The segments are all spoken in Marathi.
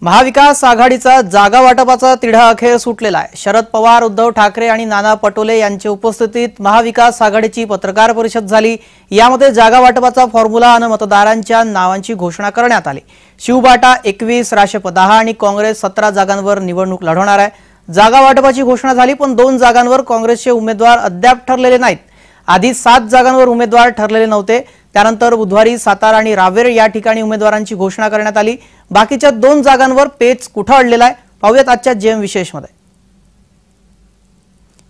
महाविकास आघाडीचा जागा वाटपाचा तिढा अखेर सुटलेला आहे। शरद पवार, उद्धव ठाकरे आणि नाना पटोले यांच्या उपस्थितीत महाविकास आघाडीची पत्रकार परिषद झाली। यामध्ये जागा वाटपाचा फॉर्म्युला आणि मतदारांच्या नावांची घोषणा करण्यात आली। शिवबाटा 21, राशप 10 आणि काँग्रेस 17 जागांवर निवडणूक लढवणार आहे। जागा वाटपाची घोषणा झाली, पण 2 जागांवर काँग्रेसचे उमेदवार अद्याप ठरलेले नाहीत। आधी 7 जागांवर उमेदवार ठरलेले नव्हते। त्यानंतर बुधवारी सातारा आणि रावेर या ठिकाणी उमेदवारांची घोषणा करण्यात आली। बाकीच्या 2 जागांवर पेच कुठे अडलेला आहे पाहूयात आजच्या जेएम विशेषमध्ये।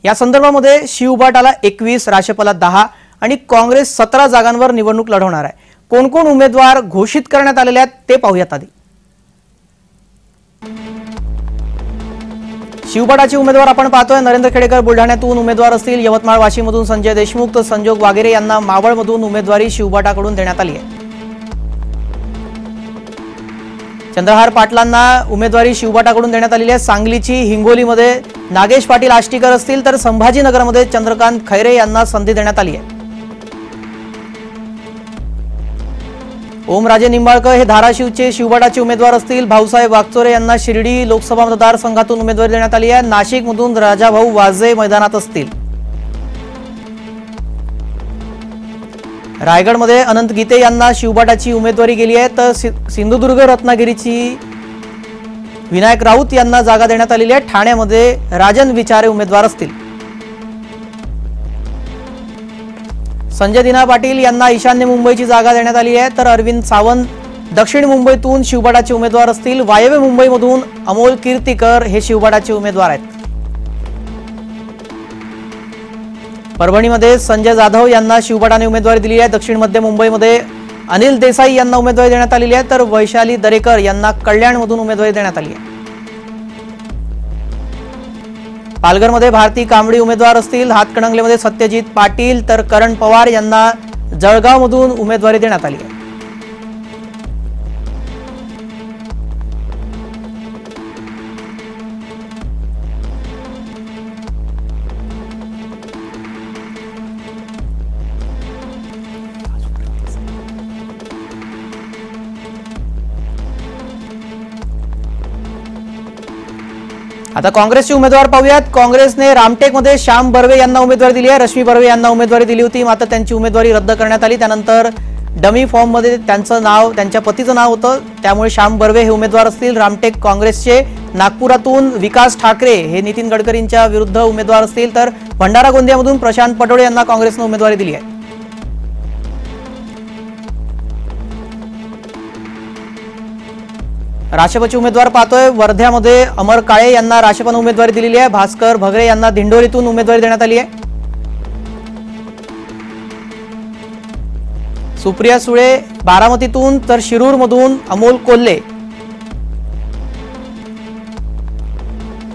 या संदर्भामध्ये शिवबाटाला 21, राशपला 10 आणि काँग्रेस 17 जागांवर निवडणूक लढवणार आहे। कोण कोण उमेदवार घोषित करण्यात आलेले आहेत ते पाहूयात आधी। शिवबाटाचे उमेदवार आपण पाहतोय, नरेंद्र खेडेकर बुलढाण्यातून उमेदवार असतील। यवतमाळ वाशीमधून संजय देशमुख तर संजोग वागेरे यांना मावळमधून उमेदवारी शिवबाटाकडून देण्यात आली आहे। चंद्रहार पाटलांना उमेदवारी शिवबाटाकडून देण्यात आलेली आहे। सांगलीची हिंगोलीमध्ये नागेश पाटील आष्टीकर असतील, तर संभाजीनगरमध्ये चंद्रकांत खैरे यांना संधी देण्यात आली आहे। ओमराजे निंबाळकर हे धाराशिवचे शिवबाटाचे उमेदवार असतील। भाऊसाहेब वागचोरे यांना शिर्डी लोकसभा मतदारसंघातून उमेदवारी देण्यात आली आहे। नाशिकमधून राजाभाऊ वाजे मैदानात असतील। रायगडमध्ये अनंत गीते यांना शिवबाटाची उमेदवारी गेली आहे, तर सिंधुदुर्ग रत्नागिरीची विनायक राऊत यांना जागा देण्यात आलेली आहे। ठाण्यामध्ये राजन विचारे उमेदवार असतील। संजय दिना पाटील यांना ईशान्य मुंबईची जागा देण्यात आली आहे, तर अरविंद सावंत दक्षिण मुंबईतून शिवबाटाचे उमेदवार असतील। वायव्य मुंबईमधून अमोल कीर्तीकर हे शिवबाटाचे उमेदवार आहेत। परभणीमध्ये संजय जाधव यांना शिवबाटाने उमेदवारी दिली आहे। दक्षिण मध्य मुंबईमध्ये अनिल देसाई यांना उमेदवारी देण्यात आलेली आहे, तर वैशाली दरेकर यांना कल्याणमधून उमेदवारी देण्यात आली आहे। पालघरमध्ये भारती कांबळी उमेदवार असतील। हातकणंगलेमध्ये सत्यजित पाटील तर करण पवार यांना जळगावमधून उमेदवारी देण्यात आली आहे। आता काँग्रेसचे उमेदवार पाहूयात। काँग्रेसने रामटेकमध्ये श्याम बर्वे यांना उमेदवारी दिली आहे। रश्मी बर्वे यांना उमेदवारी दिली होती, मात्र त्यांची उमेदवारी रद्द करण्यात आली। त्यानंतर डमी फॉर्ममध्ये त्यांचं नाव त्यांच्या पतीचं नाव होतं, त्यामुळे श्याम बर्वे हे उमेदवार असतील रामटेक काँग्रेसचे। नागपुरातून विकास ठाकरे हे नितीन गडकरींच्या विरुद्ध उमेदवार असतील, तर भंडारा गोंदियामधून प्रशांत पटोळे यांना काँग्रेसने उमेदवारी दिली आहे। राशपचे उमेदवार पाहतोय, वर्ध्यामध्ये अमर काळे यांना राशपने उमेदवारी दिलेली आहे। भास्कर भगरे यांना दिंडोरीतून उमेदवारी देण्यात आली आहे। सुप्रिया सुळे बारामतीतून तर शिरूरमधून अमोल कोल्हे।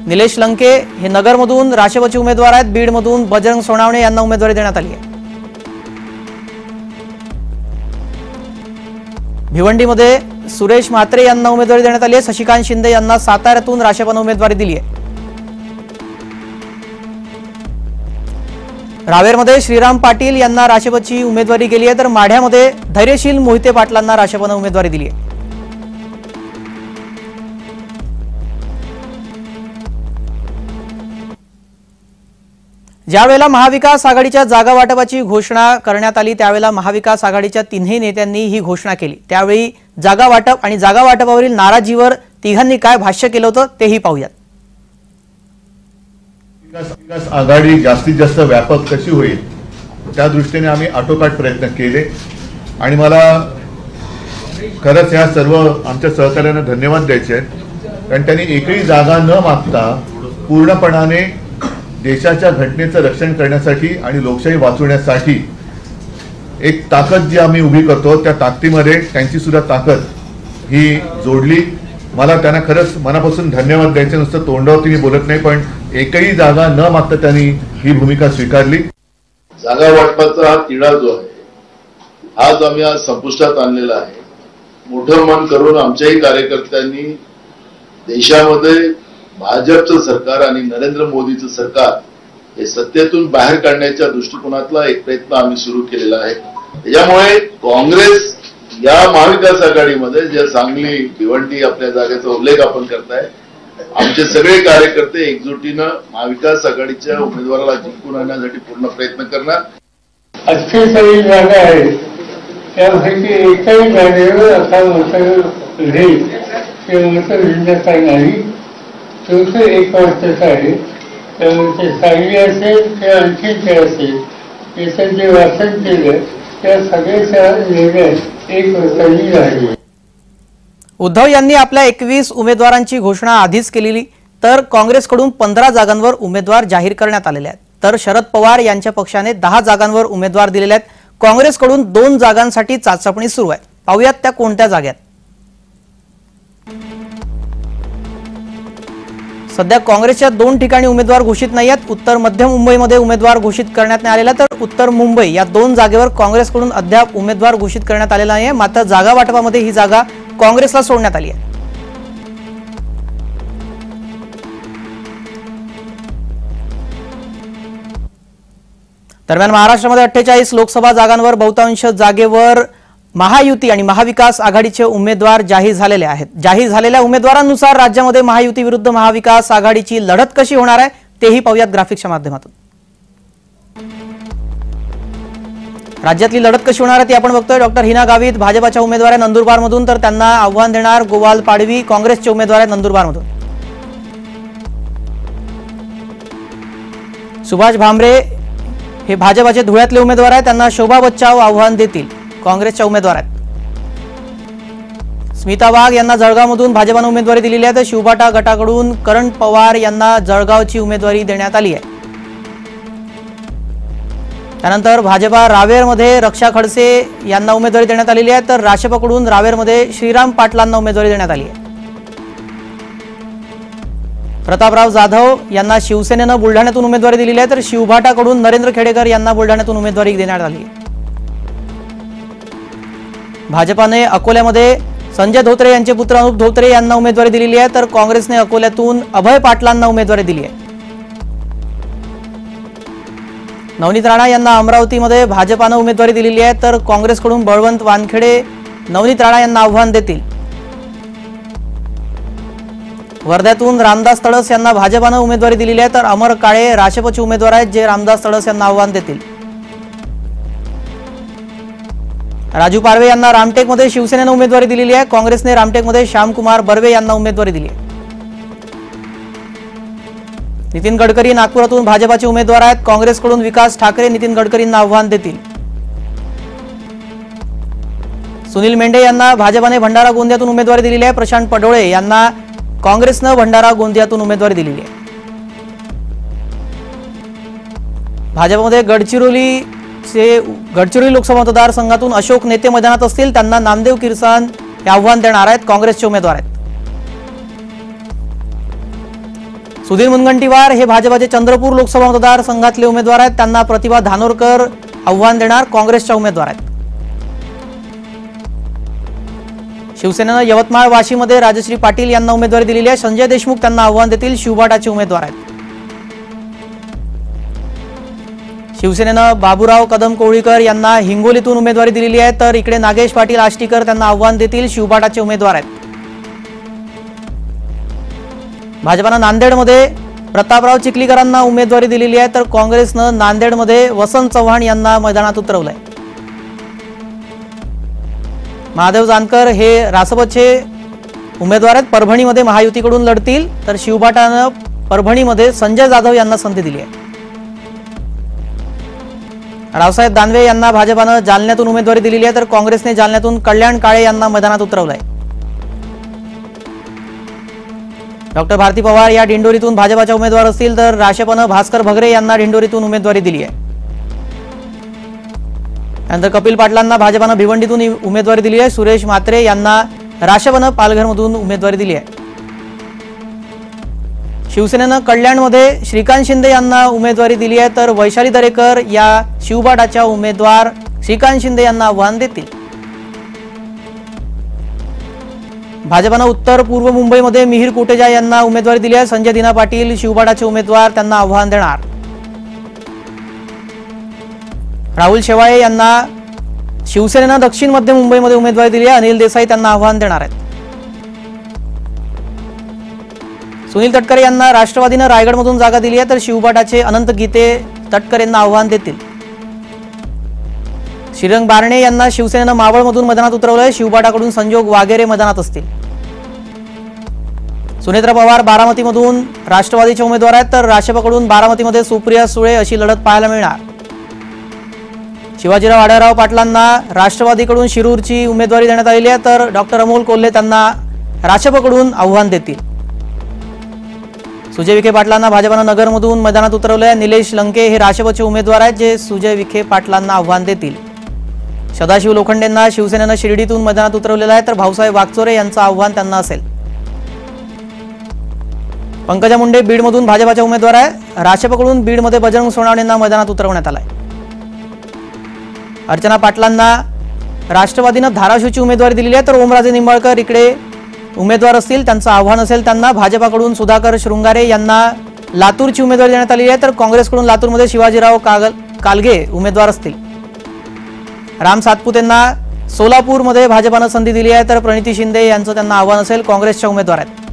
निलेश लंके हे नगरमधून राशपचे उमेदवार आहेत। बीडमधून बजरंग सोनावणे यांना उमेदवारी देण्यात आली आहे। भिवंडीमध्ये सुरेश म्हात्रे यांना उमेदवारी देण्यात आली आहे। शशिकांत शिंदे यांना साताऱ्यातून राशपने उमेदवारी दिली आहे। रावेरमध्ये श्रीराम पाटील यांना राशपची उमेदवारी गेली आहे, तर माढ्यामध्ये धैर्यशील मोहिते पाटलांना राशपने उमेदवारी दिली आहे। ज्यावेळेला महाविकास आघाडीच्या जागा वाटपाची घोषणा करण्यात आली, त्यावेळेला महाविकास आघाडीच्या तिन्ही नेत्यांनी ही घोषणा केली। त्यावेळी जागा वाटप आणि जागा वाटपावरील नाराजीवर तिघांनी काय भाष्य केलं होतं तेही पाहूयात। विकास आघाडी जास्तीत जास्त व्यापक कशी होईल त्या दृष्टीने आम्ही आटोकाट प्रयत्न केले आणि मला खरंच या सर्व आमच्या सहकार्यांना धन्यवाद द्यायचे आहेत, कारण त्यांनी एकही जागा न मागता पूर्णपणाने देशाच्या घटनेचं रक्षण करण्यासाठी आणि लोकशाही वाचवण्यासाठी एक ताकद जी आम्ही उभी करतो त्या ताकदीमध्ये त्यांची सुद्धा ताकद ही जोडली। मला त्यांना खरंच मनापासून धन्यवाद द्यायचे। नुसतं तोंडावरती मी बोलत नाही, पण एकही जागा न मागता त्यांनी ही भूमिका स्वीकारली। जागा वाटपाचा हा तिढा जो आहे हा आम्ही आज संपुष्टात आणलेला आहे। मोठं मन करून आमच्याही कार्यकर्त्यांनी देशामध्ये भाजपचं सरकार आणि नरेंद्र मोदीचं सरकार हे सत्तेतून बाहेर काढण्याच्या दृष्टिकोनातला एक प्रयत्न आम्ही सुरू केलेला आहे। त्याच्यामुळे काँग्रेस या महाविकास आघाडीमध्ये ज्या सांगली भिवंडी आपल्या जागेचा उल्लेख आपण करताय, आमचे सगळे कार्यकर्ते एकजुटीनं महाविकास आघाडीच्या उमेदवाराला जिंकून आणण्यासाठी पूर्ण प्रयत्न करणार. 48 जागा आहेत, त्यापैकी एकाही जागेवर असा मतं घेईल ते मतं जिल्ह्यात नाही. शेवटी एक वर्षाचं आहे, त्यामुळे ते सांगली असेल किंवा आणखी ते असेल, याचं जे वाचन केलं त्या सगळ्याच्या निर्णयात एक वर्षाची झाली. उद्धव यांनी आपल्या 21 उमेदवारांची घोषणा आधीच केलेली, तर काँग्रेसकडून 15 जागांवर उमेदवार जाहीर करण्यात आलेले आहेत. तर शरद पवार यांच्या पक्षाने 10 जागांवर उमेदवार दिलेले आहेत. काँग्रेसकडून 2 जागांसाठी चाचपणी सुरू आहे. पाहूयात त्या कोणत्या जागा आहेत. सध्या काँग्रेसच्या 2 ठिकाणी उमेदवार घोषित नाही आहेत. उत्तर मध्य मुंबईमध्ये उमेदवार घोषित करण्यात नाही आलेला, तर उत्तर मुंबई या 2 जागेवर काँग्रेसकडून अद्याप उमेदवार घोषित करण्यात आलेला नाही. मात्र जागा वाटपामध्ये ही जागा काँग्रेसला सोडण्यात आली आहे. दरम्यान महाराष्ट्रामध्ये 48 लोकसभा जागांवर बहुतांश जागेवर महायुती आणि महाविकास आघाडीचे उमेदवार जाहीर झालेले आहेत. जाहीर झालेल्या उमेदवारांनुसार राज्यामध्ये महायुती विरुद्ध महाविकास आघाडीची लढत कशी होणार आहे तेही पाहूयात ग्राफिक्सच्या माध्यमातून. राज्यातली लढत कशी होणार आहे ती आपण बघतोय. डॉक्टर हिना गावित भाजपाच्या उमेदवार आहे नंदुरबारमधून, तर त्यांना आव्हान देणार गोवाल पाडवी काँग्रेसचे उमेदवार आहेत नंदुरबारमधून. सुभाष भामरे हे भाजपाचे धुळ्यातले उमेदवार आहेत, त्यांना शोभा बच्चाव आव्हान देतील काँग्रेसच्या उमेदवार आहेत. स्मिता वाघ यांना जळगावमधून भाजपाने उमेदवारी दिलेली आहे, तर शिवबाटा गटाकडून करण पवार यांना जळगावची उमेदवारी देण्यात आली आहे. त्यानंतर भाजपा रावेरमध्ये रक्षा खडसे यांना उमेदवारी देण्यात आलेली आहे, तर राष्ट्रपकडून रावेरमध्ये श्रीराम पाटलांना उमेदवारी देण्यात आली आहे. प्रतापराव जाधव यांना शिवसेनेनं बुलढाण्यातून उमेदवारी दिलेली आहे, तर शिवभाटाकडून नरेंद्र खेडेकर यांना बुलढाण्यातून उमेदवारी देण्यात आली आहे. भाजपाने अकोल्यामध्ये संजय धोत्रे यांचे पुत्र अनुप धोत्रे यांना उमेदवारी दिलेली आहे, तर काँग्रेसने अकोल्यातून अभय पाटलांना उमेदवारी दिली आहे. नवनीत राणा यांना अमरावतीमध्ये भाजपानं उमेदवारी दिलेली आहे, तर काँग्रेसकडून बळवंत वानखेडे नवनीत राणा यांना आव्हान देतील. वर्ध्यातून रामदास तडस यांना भाजपानं उमेदवारी दिलेली आहे, तर अमर काळे राष्ट्रपचे उमेदवार आहेत जे रामदास तडस यांना आव्हान देतील. राजू पारवे यांना रामटेकमध्ये शिवसेनेनं उमेदवारी दिलेली आहे, काँग्रेसने रामटेकमध्ये श्यामकुमार बर्वे यांना उमेदवारी दिली आहे. नितीन गडकरी नागपुरातून भाजपाचे उमेदवार आहेत, काँग्रेसकडून विकास ठाकरे नितीन गडकरींना आव्हान देतील. सुनील मेंढे यांना भाजपाने भंडारा गोंदियातून उमेदवारी दिलेली आहे, प्रशांत पडोळे यांना काँग्रेसनं भंडारा गोंदियातून उमेदवारी दिलेली आहे. भाजपमध्ये गडचिरोली लोकसभा मतदारसंघातून अशोक नेते मैदानात असतील, त्यांना नामदेव किरसान हे आव्हान देणार आहेत, काँग्रेसचे उमेदवार आहेत. सुधीर मुनगंटीवार हे भाजपाचे चंद्रपूर लोकसभा मतदारसंघातले उमेदवार आहेत, त्यांना प्रतिभा धानोरकर आव्हान देणार, काँग्रेसच्या उमेदवार आहेत. शिवसेनेनं यवतमाळ वाशीमध्ये राजश्री पाटील यांना उमेदवारी दिलेली आहे, संजय देशमुख त्यांना आव्हान देतील, शिवबाटाचे उमेदवार आहेत. शिवसेनेनं बाबूराव कदम कोळीकर यांना हिंगोलीतून उमेदवारी दिलेली आहे, तर इकडे नागेश पाटील आष्टीकर त्यांना आव्हान देतील, शिवबाटाचे उमेदवार आहेत. भाजपानं नांदेडमध्ये प्रतापराव चिखलीकरांना उमेदवारी दिलेली आहे, तर काँग्रेसनं नांदेडमध्ये वसंत चव्हाण यांना मैदानात उतरवलंय. महादेव जानकर हे रासपचे उमेदवार आहेत, परभणीमध्ये महायुतीकडून लढतील, तर शिवबाटानं परभणीमध्ये संजय जाधव यांना संधी दिली आहे. रावसाहेब दानवे यांना भाजपानं जालन्यातून उमेदवारी दिलेली आहे, तर काँग्रेसने जालन्यातून कल्याण काळे यांना मैदानात उतरवलंय. डॉक्टर भारती पवार या दिंडोरीतून भाजपाच्या उमेदवार असतील, तर राष्ट्रपनं भास्कर भगरे यांना दिंडोरीतून उमेदवारी दिली आहे. त्यानंतर कपिल पाटलांना भाजपानं भिवंडीतून उमेदवारी दिली आहे, सुरेश म्हात्रे यांना राष्ट्रपनं पालघरमधून उमेदवारी दिली आहे. शिवसेनेनं कल्याणमध्ये श्रीकांत शिंदे यांना उमेदवारी दिली आहे, तर वैशाली दरेकर या शिवबाटाच्या उमेदवार श्रीकांत शिंदे यांना आव्हान देतील. भाजपानं उत्तर पूर्व मुंबईमध्ये मिहीर कोटेजा यांना उमेदवारी दिली आहे, संजय दिना पाटील शिवबाटाचे उमेदवार त्यांना आव्हान देणार. राहुल शेवाळे यांना शिवसेनेनं दक्षिण मध्य मुंबईमध्ये उमेदवारी दिली आहे. अनिल देसाई त्यांना आव्हान देणार आहेत. सुनील तटकरे यांना राष्ट्रवादीनं रायगडमधून जागा दिली आहे, तर शिवबाटाचे अनंत गीते तटकरेंना आव्हान देतील. श्रीरंग बारणे यांना शिवसेनेनं मावळमधून मैदानात उतरवलंय. शिवबाटाकडून संजोग वागेरे मैदानात असतील. सुनेत्र पवार बारामतीमधून राष्ट्रवादीचे उमेदवार आहेत, तर राशेपाकडून बारामतीमध्ये सुप्रिया सुळे अशी लढत पाहायला मिळणार. शिवाजीराव आढळराव पाटलांना राष्ट्रवादीकडून शिरूरची उमेदवारी देण्यात आलेली आहे, तर डॉक्टर अमोल कोल्हे त्यांना राशेपाकडून आव्हान देतील. सुजय विखे पाटलांना भाजपानं नगरमधून मैदानात उतरवलंय. निलेश लंके हे राशेपाचे उमेदवार आहेत, जे सुजय विखे पाटलांना आव्हान देतील. सदाशिव लोखंडेंना शिवसेनेनं शिर्डीतून मैदानात उतरवलेलं आहे, तर भाऊसाहेब वागचोरे यांचं आव्हान त्यांना असेल. पंकजा मुंडे बीडमधून भाजपाच्या उमेदवार आहे. राशेपाकडून बीडमध्ये बजरंग सोनावणेंना मैदानात उतरवण्यात आलंय. अर्चना पाटलांना राष्ट्रवादीनं धाराशिवची उमेदवारी दिलेली आहे, तर ओमराजे निंबाळकर इकडे उमेदवार असतील. त्यांचं आव्हान असेल त्यांना. भाजपाकडून सुधाकर शृंगारे यांना लातूरची उमेदवारी देण्यात आलेली आहे, तर काँग्रेसकडून लातूरमध्ये शिवाजीराव कालगे उमेदवार असतील. राम सातपुतेंना सोलापूरमध्ये भाजपानं संधी दिली आहे, तर प्रणिती शिंदे यांचं त्यांना आव्हान असेल. काँग्रेसच्या उमेदवार आहेत.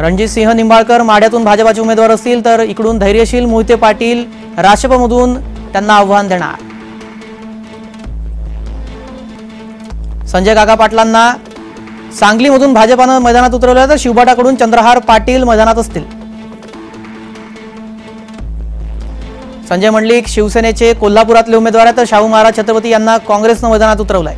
रणजित सिंह निंबाळकर माढ्यातून भाजपाचे उमेदवार असतील, तर इकडून धैर्यशील मोहिते पाटील राशेपामधून त्यांना आव्हान देणार. संजय काका पाटलांना सांगलीमधून भाजपानं मैदानात उतरवलं, तर शिवबाटाकडून चंद्रहार पाटील मैदानात असतील. संजय मंडलिक शिवसेनेचे कोल्हापुरातले उमेदवार आहेत, तर शाहू महाराज छत्रपती यांना काँग्रेसनं मैदानात उतरवलंय.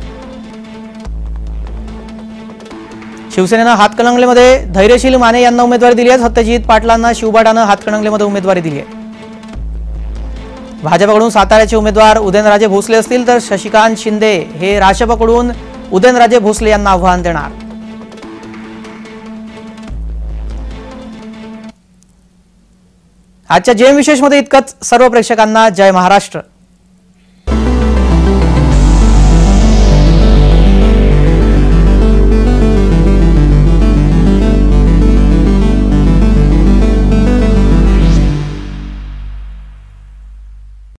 शिवसेनेनं हातकणंगलेमध्ये धैर्यशील माने यांना उमेदवारी दिली आहे. सत्यजित पाटलांना शिवबाटानं हातकणंगलेमध्ये उमेदवारी दिली आहे. भाजपाकडून साताऱ्याचे उमेदवार उदयनराजे भोसले असतील, तर शशिकांत शिंदे हे राशेपाकडून उदयनराजे भोसले यांना आव्हान देणार. आजच्या जेम विशेषमध्ये इतकंच. सर्व प्रेक्षकांना जय महाराष्ट्र.